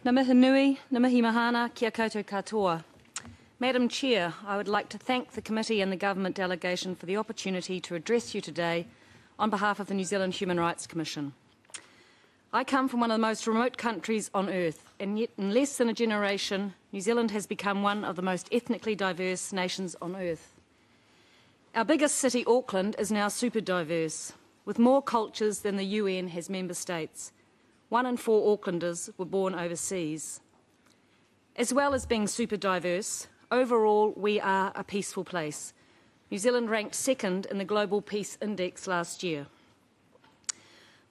Ngā mihi nui, ngā mihi mahana, kia koutou katoa. Madam Chair, I would like to thank the committee and the government delegation for the opportunity to address you today on behalf of the New Zealand Human Rights Commission. I come from one of the most remote countries on earth, and yet in less than a generation, New Zealand has become one of the most ethnically diverse nations on earth. Our biggest city, Auckland, is now super diverse, with more cultures than the UN has member states. 1 in 4 Aucklanders were born overseas. As well as being super diverse, overall we are a peaceful place. New Zealand ranked second in the Global Peace Index last year.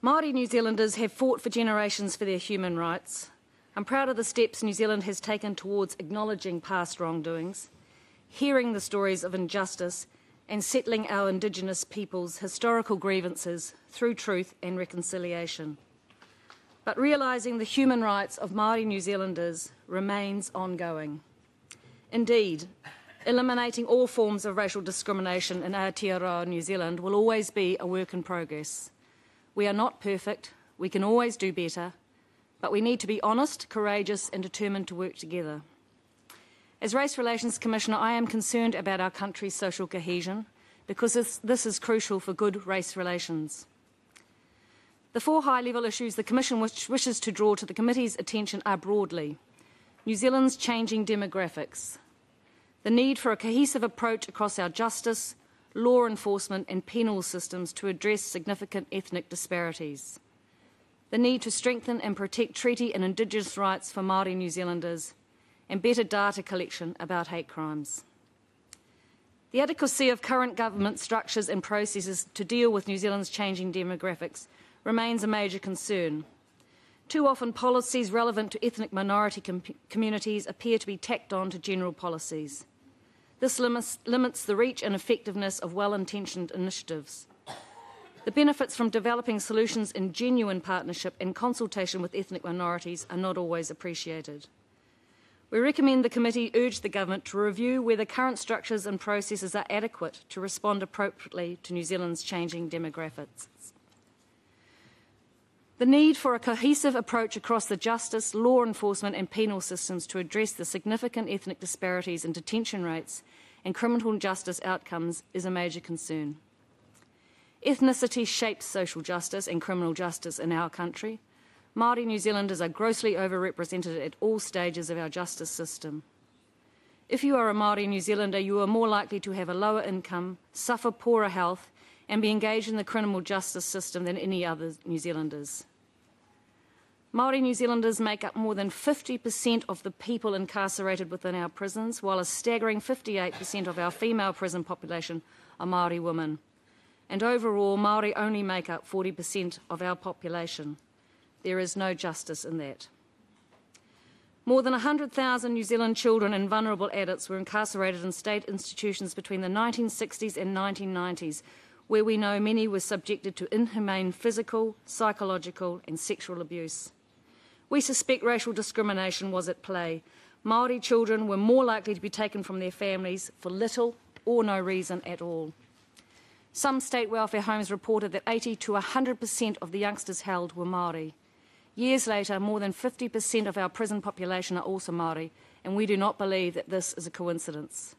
Maori New Zealanders have fought for generations for their human rights. I'm proud of the steps New Zealand has taken towards acknowledging past wrongdoings, hearing the stories of injustice, and settling our Indigenous peoples' historical grievances through truth and reconciliation. But realising the human rights of Maori New Zealanders remains ongoing. Indeed, eliminating all forms of racial discrimination in Aotearoa, New Zealand will always be a work in progress. We are not perfect, we can always do better, but we need to be honest, courageous and determined to work together. As Race Relations Commissioner, I am concerned about our country's social cohesion because this is crucial for good race relations. The 4 high-level issues the Commission wishes to draw to the Committee's attention are broadly New Zealand's changing demographics, the need for a cohesive approach across our justice, law enforcement and penal systems to address significant ethnic disparities, the need to strengthen and protect treaty and Indigenous rights for Maori New Zealanders, and better data collection about hate crimes. The adequacy of current government structures and processes to deal with New Zealand's changing demographics remains a major concern. Too often policies relevant to ethnic minority communities appear to be tacked on to general policies. This limits the reach and effectiveness of well-intentioned initiatives. The benefits from developing solutions in genuine partnership and consultation with ethnic minorities are not always appreciated. We recommend the committee urge the government to review whether current structures and processes are adequate to respond appropriately to New Zealand's changing demographics. The need for a cohesive approach across the justice, law enforcement and penal systems to address the significant ethnic disparities in detention rates and criminal justice outcomes is a major concern. Ethnicity shapes social justice and criminal justice in our country. Maori New Zealanders are grossly overrepresented at all stages of our justice system. If you are a Maori New Zealander, you are more likely to have a lower income, suffer poorer health, and be engaged in the criminal justice system than any other New Zealanders. Maori New Zealanders make up more than 50% of the people incarcerated within our prisons, while a staggering 58% of our female prison population are Maori women. And overall, Maori only make up 40% of our population. There is no justice in that. More than 100,000 New Zealand children and vulnerable adults were incarcerated in state institutions between the 1960s and 1990s, where we know many were subjected to inhumane physical, psychological and sexual abuse. We suspect racial discrimination was at play. Maori children were more likely to be taken from their families for little or no reason at all. Some state welfare homes reported that 80 to 100% of the youngsters held were Maori. Years later, more than 50% of our prison population are also Maori, and we do not believe that this is a coincidence.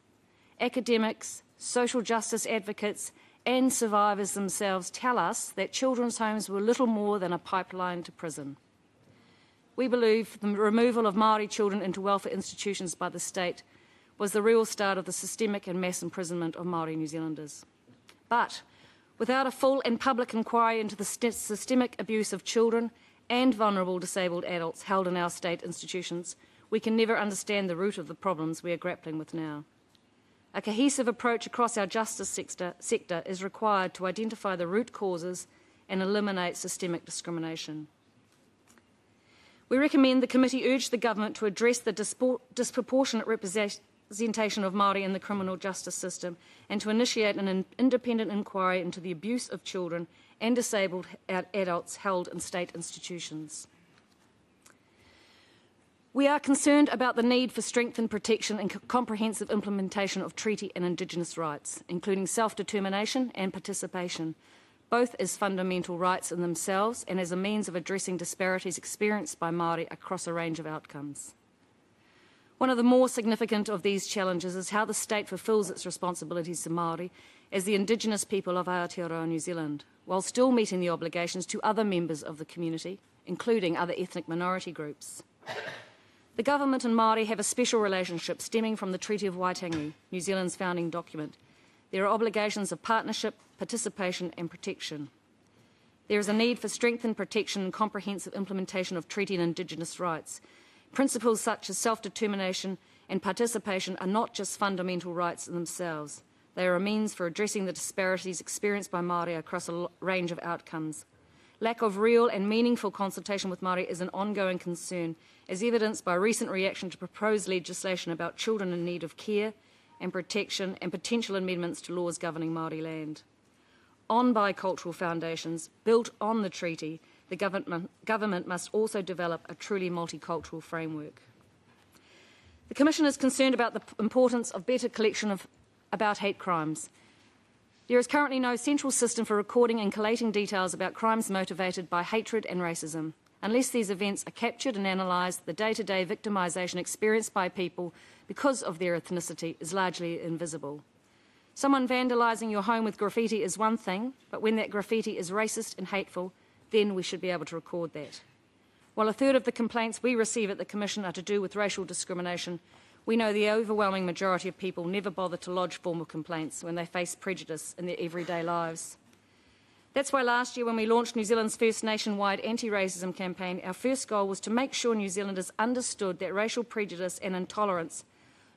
Academics, social justice advocates and survivors themselves tell us that children's homes were little more than a pipeline to prison. We believe the removal of Maori children into welfare institutions by the state was the real start of the systemic and mass imprisonment of Maori New Zealanders. But without a full and public inquiry into the systemic abuse of children and vulnerable disabled adults held in our state institutions, we can never understand the root of the problems we are grappling with now. A cohesive approach across our justice sector is required to identify the root causes and eliminate systemic discrimination. We recommend the committee urge the government to address the disproportionate representation of Māori in the criminal justice system and to initiate an independent inquiry into the abuse of children and disabled adults held in state institutions. We are concerned about the need for strengthened protection and comprehensive implementation of treaty and Indigenous rights, including self-determination and participation, both as fundamental rights in themselves and as a means of addressing disparities experienced by Māori across a range of outcomes. One of the more significant of these challenges is how the state fulfills its responsibilities to Māori as the Indigenous people of Aotearoa New Zealand, while still meeting the obligations to other members of the community, including other ethnic minority groups. The government and Māori have a special relationship stemming from the Treaty of Waitangi, New Zealand's founding document. There are obligations of partnership, participation and protection. There is a need for strengthened protection and comprehensive implementation of treaty and Indigenous rights. Principles such as self-determination and participation are not just fundamental rights in themselves. They are a means for addressing the disparities experienced by Māori across a range of outcomes. Lack of real and meaningful consultation with Māori is an ongoing concern, as evidenced by recent reaction to proposed legislation about children in need of care and protection and potential amendments to laws governing Māori land. On bicultural foundations built on the treaty, the government must also develop a truly multicultural framework. The Commission is concerned about the importance of better collection about hate crimes. There is currently no central system for recording and collating details about crimes motivated by hatred and racism. Unless these events are captured and analysed, the day-to-day victimisation experienced by people because of their ethnicity is largely invisible. Someone vandalising your home with graffiti is one thing, but when that graffiti is racist and hateful, then we should be able to record that. While a third of the complaints we receive at the Commission are to do with racial discrimination, we know the overwhelming majority of people never bother to lodge formal complaints when they face prejudice in their everyday lives. That's why last year when we launched New Zealand's first nationwide anti-racism campaign, our first goal was to make sure New Zealanders understood that racial prejudice and intolerance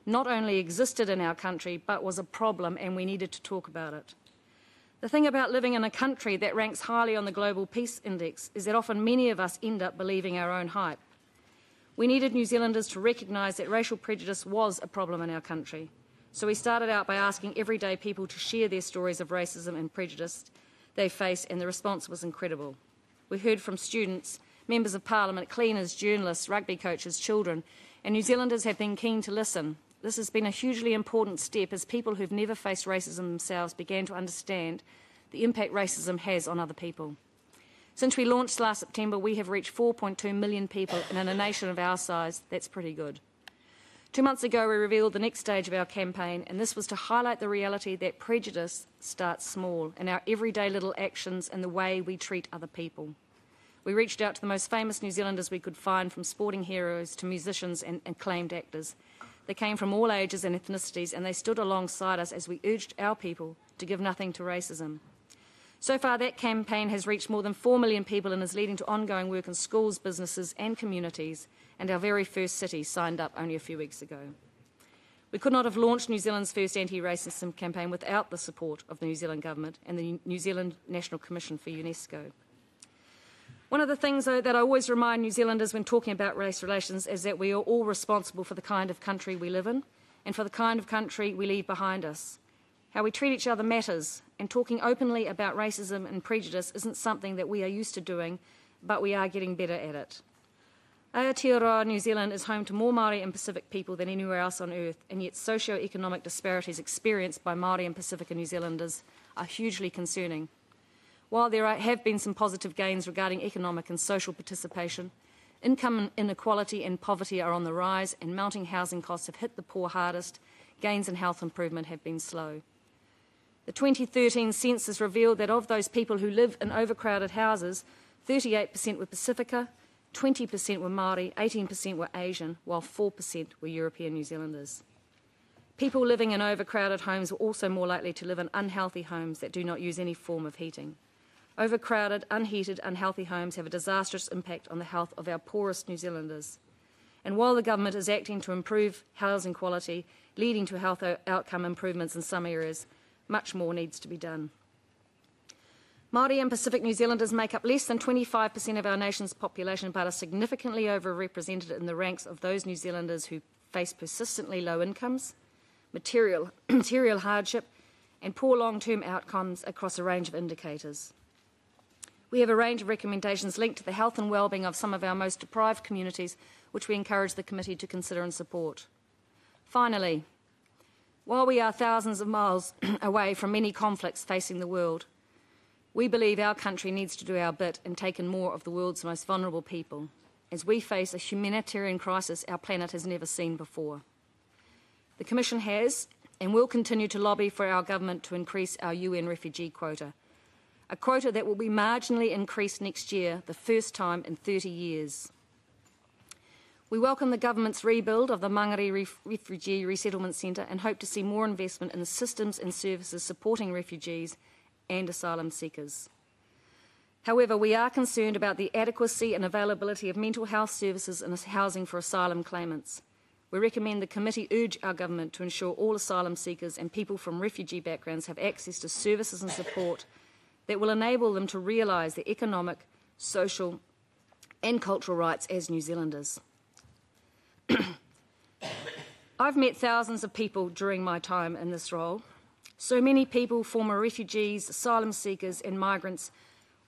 not only existed in our country, but was a problem and we needed to talk about it. The thing about living in a country that ranks highly on the Global Peace Index is that often many of us end up believing our own hype. We needed New Zealanders to recognise that racial prejudice was a problem in our country. So we started out by asking everyday people to share their stories of racism and prejudice they face, and the response was incredible. We heard from students, members of parliament, cleaners, journalists, rugby coaches, children, and New Zealanders have been keen to listen. This has been a hugely important step as people who've never faced racism themselves began to understand the impact racism has on other people. Since we launched last September, we have reached 4.2 million people, and in a nation of our size, that's pretty good. 2 months ago, we revealed the next stage of our campaign, and this was to highlight the reality that prejudice starts small in our everyday little actions and the way we treat other people. We reached out to the most famous New Zealanders we could find, from sporting heroes to musicians and acclaimed actors. They came from all ages and ethnicities, and they stood alongside us as we urged our people to give nothing to racism. So far, that campaign has reached more than 4 million people and is leading to ongoing work in schools, businesses and communities, and our very first city signed up only a few weeks ago. We could not have launched New Zealand's first anti-racism campaign without the support of the New Zealand Government and the New Zealand National Commission for UNESCO. One of the things, though, that I always remind New Zealanders when talking about race relations is that we are all responsible for the kind of country we live in and for the kind of country we leave behind us. How we treat each other matters, and talking openly about racism and prejudice isn't something that we are used to doing, but we are getting better at it. Aotearoa New Zealand is home to more Māori and Pacific people than anywhere else on earth, and yet socio-economic disparities experienced by Māori and Pacific and New Zealanders are hugely concerning. While there have been some positive gains regarding economic and social participation, income inequality and poverty are on the rise, and mounting housing costs have hit the poor hardest. Gains in health improvement have been slow. The 2013 census revealed that of those people who live in overcrowded houses, 38% were Pacifica, 20% were Māori, 18% were Asian, while 4% were European New Zealanders. People living in overcrowded homes were also more likely to live in unhealthy homes that do not use any form of heating. Overcrowded, unheated, unhealthy homes have a disastrous impact on the health of our poorest New Zealanders. And while the government is acting to improve housing quality, leading to health outcome improvements in some areas, much more needs to be done. Māori and Pacific New Zealanders make up less than 25% of our nation's population, but are significantly overrepresented in the ranks of those New Zealanders who face persistently low incomes, material hardship, and poor long-term outcomes across a range of indicators. We have a range of recommendations linked to the health and well-being of some of our most deprived communities, which we encourage the committee to consider and support. Finally, while we are thousands of miles away from many conflicts facing the world, We believe our country needs to do our bit in taking more of the world's most vulnerable people, as we face a humanitarian crisis our planet has never seen before. The Commission has and will continue to lobby for our government to increase our UN refugee quota, a quota that will be marginally increased next year, the first time in 30 years. We welcome the government's rebuild of the Maori Refugee Resettlement Centre and hope to see more investment in the systems and services supporting refugees and asylum seekers. However, we are concerned about the adequacy and availability of mental health services and housing for asylum claimants. We recommend the committee urge our government to ensure all asylum seekers and people from refugee backgrounds have access to services and support that will enable them to realise their economic, social and cultural rights as New Zealanders. I've met thousands of people during my time in this role. So many people, former refugees, asylum seekers and migrants,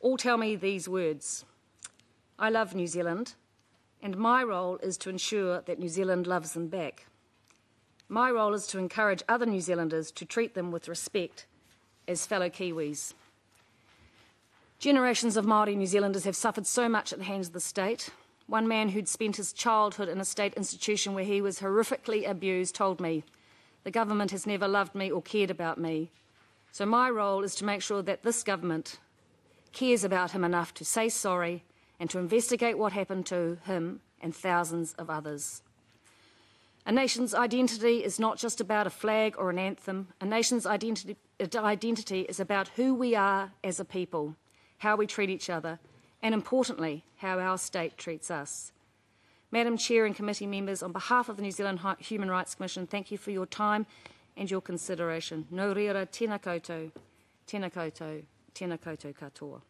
all tell me these words: I love New Zealand, and my role is to ensure that New Zealand loves them back. My role is to encourage other New Zealanders to treat them with respect as fellow Kiwis. Generations of Maori New Zealanders have suffered so much at the hands of the state. One man who'd spent his childhood in a state institution where he was horrifically abused told me, "The government has never loved me or cared about me." So my role is to make sure that this government cares about him enough to say sorry and to investigate what happened to him and thousands of others. A nation's identity is not just about a flag or an anthem. A nation's identity is about who we are as a people, how we treat each other, and importantly, how our state treats us. Madam Chair and committee members, on behalf of the New Zealand Human Rights Commission, thank you for your time and your consideration. Nō reira, tēnā koutou, tēnā koutou, tēnā koutou katoa.